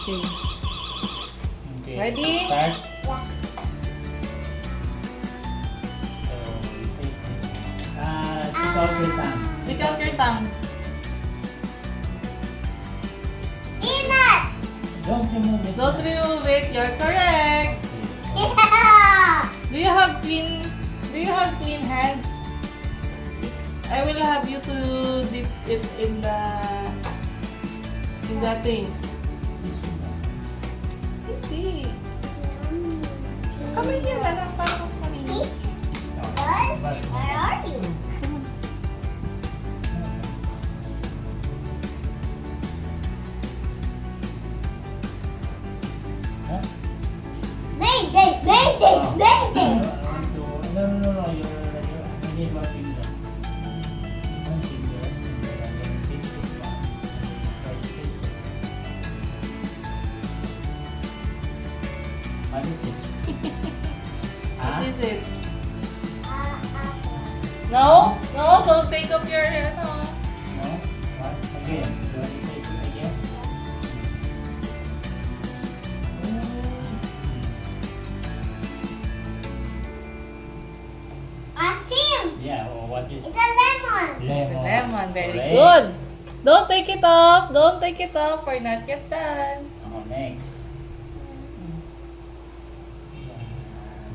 Okay. Okay. Ready? Start. Yeah. So, you taste this. Stick out your tongue. Stick out your tongue. Peanut! Don't remove it. Don't remove it. You're correct. Okay. Yeah! Do you have clean hands? I will have you to dip it in the things. Hindi. Kamay niya na lang para mas malinis. What? Where are you? Huh? Mayday! Mayday! Mayday! No. You need one finger. One finger. And then pinch this one. Try to pinch it. What is it? What is it? Uh, No? No, don't take off your hair. No. No? What? Again. Do you take it again? Asim! Yeah, or what is It's a lemon! It's a lemon. Very Correct. good. Don't take it off. Don't take it off. We're not yet done. Next.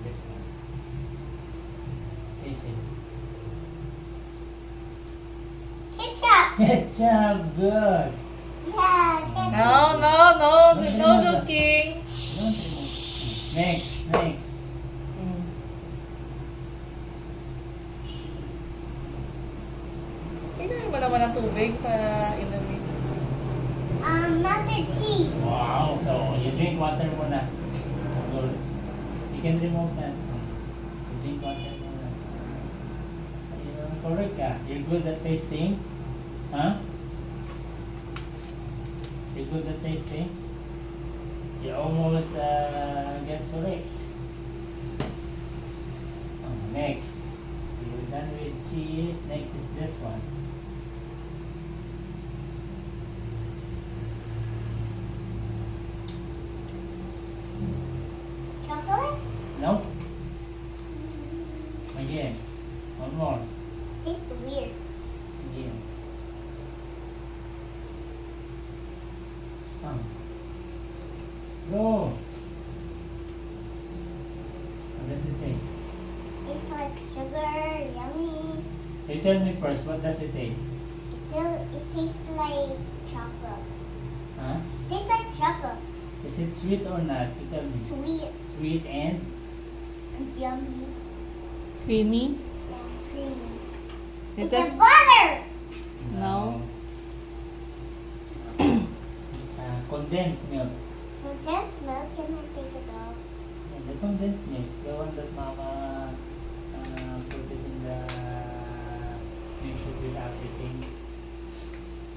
This one. Taste it. Ketchup! Ketchup, good. Yeah, ketchup. No. No looking. Don't remove. Next. Mm. Tignan mo naman ang tubig sa Indomie. Melted cheese. Wow, so you drink water muna. Good. You can remove that. You drink water muna. You're correct ka. You're good at tasting. Huh? You're good at tasting. You almost get correct. Next. You're done with cheese. Next is this one. Chocolate? No? Again. One more. Tastes weird. Again. Go. What does it taste? Tastes like sugar, yummy. You tell me first, what does it taste? It tastes like chocolate. Huh? Tastes like chocolate. Is it sweet or not? You tell me. Sweet Sweet and? and yummy. Creamy? Yeah, creamy. It It's has... a butter! No. It's condensed milk. Condensed milk, can I take it off? Yeah, the condensed milk, the one that Mama put it in the mix it with everything.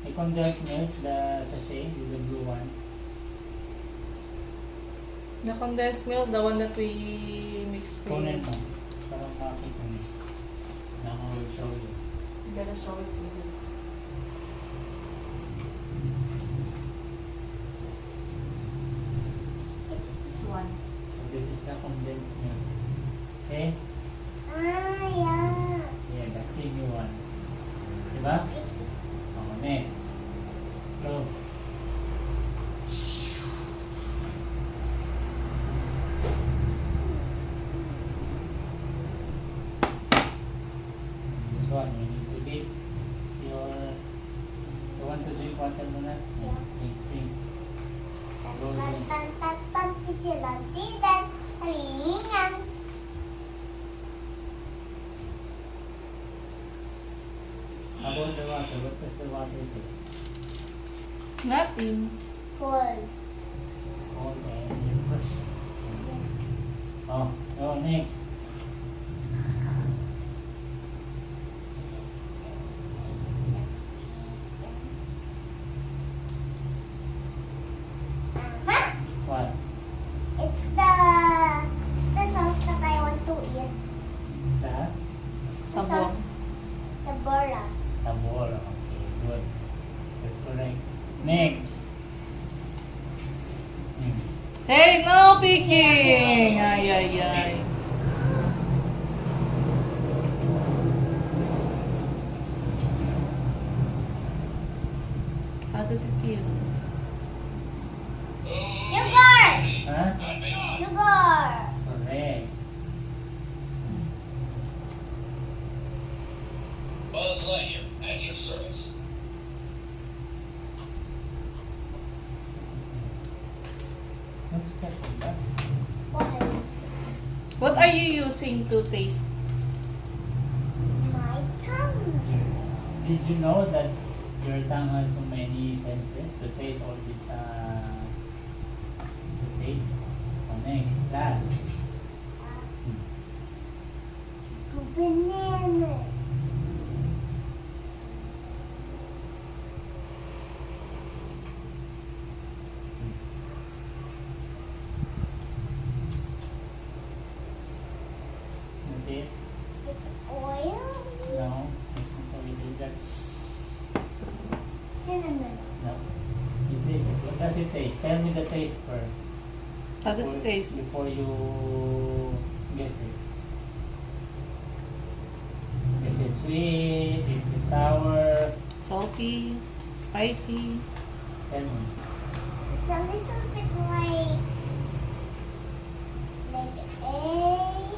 The condensed milk, the sachet, is the blue one. The condensed milk, the one that we mixed Kunin with. mo. Para makita mo. Now I will show you. You gotta show it to you. This one. So this is the condensed milk. Okay? Yeah. Yeah, the creamy one. Diba? Oh, next. Close. This one, you need to dip your... You want to drink water muna? Yeah. Drink. Go Tan drink. tan tan tan titilan titan halingan. How about the water? What does the water taste? Nothing. Cold. Cold and fresh. Oh, go next. Uh-huh. What? It's the sauce that I want to eat. That? Sabor. Sabora. Sabor. Okay, good. That's correct. Next. Hey, no picking! Ay, ay, ay. How does it feel? Sugar! Ha? Sugar! Correct. Buzz Lightyear at your service. What's that for us? Why? What are you using to taste? My tongue. Did you know that your tongue has so many senses to taste all this, to taste? Next, last. Banana. Not it? It's oil. No, it's not really. That's Cinnamon. no. It is. What does it taste? Tell me the taste first. How does it Before- taste? Before you guess it. Is it sweet? Is it sour? Salty? Spicy? Tell me. It's a little bit like egg,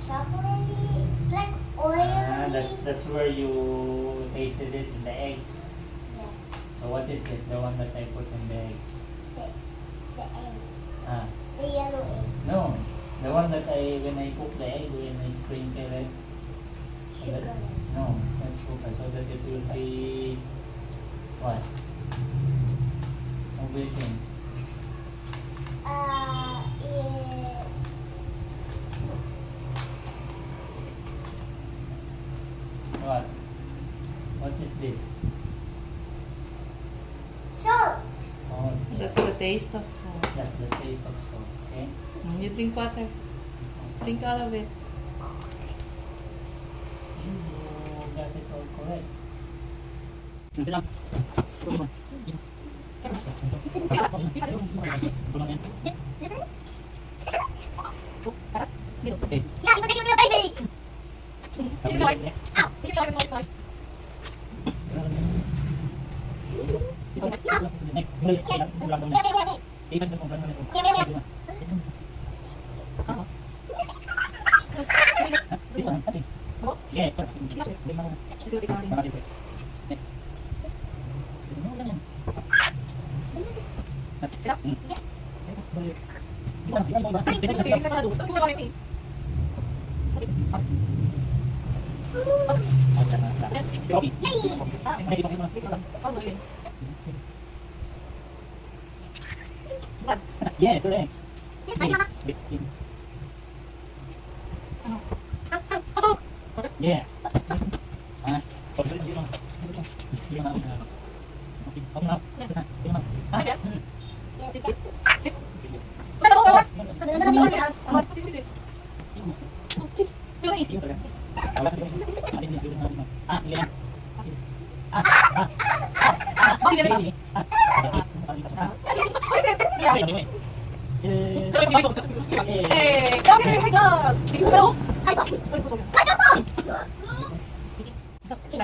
chocolatey, like oily. That's where you tasted it in the egg. Yeah, So what is it? The one that I put in the egg? the egg, Ah, the yellow egg, no. The one that when I cook the egg, when I sprinkle it. So that- sugar. no, it's not sugar. So that it will be what? What do you think? It's What? What is this? salt. Salt. That's the taste of salt. That's the taste of salt. Okay. You drink water. Drink all of it. You got it all correct. Okay. Yeah, baby. Yes, correct. Yeah.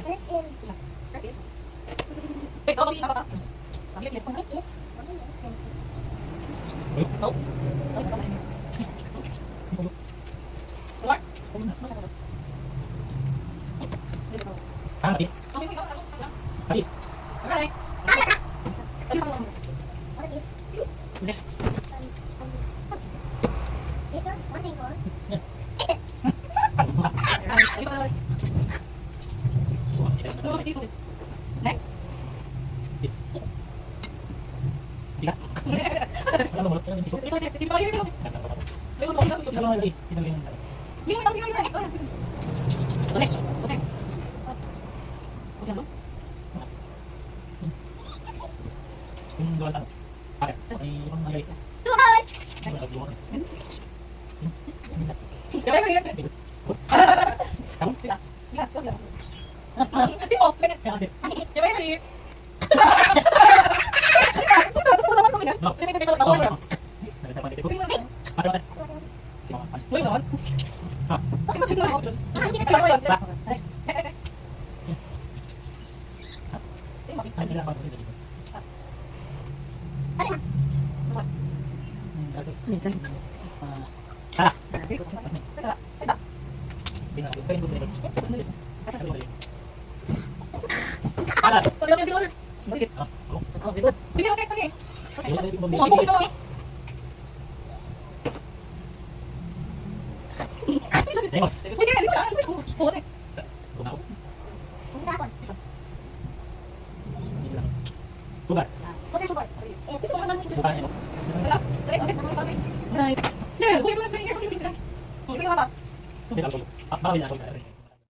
First in. Later, one thing more. Two hours. No. Pwede mo na. Ano ba? Sige, mga panis. Pwede mo na. Ha? Sige na ako. Pwede mo na. Next. Next. Ay, nila ako dito. Ah, Hindi na ako. Kayo yung dito. Ala! Ah, ako. Wala na yung bumili. Lemon. Kumaos. Isa ako. Hindi lang. Sugar. Pusa sugar. Sugar. Right. Yeah, wait, let's make it. Sugar. Bawal na ako.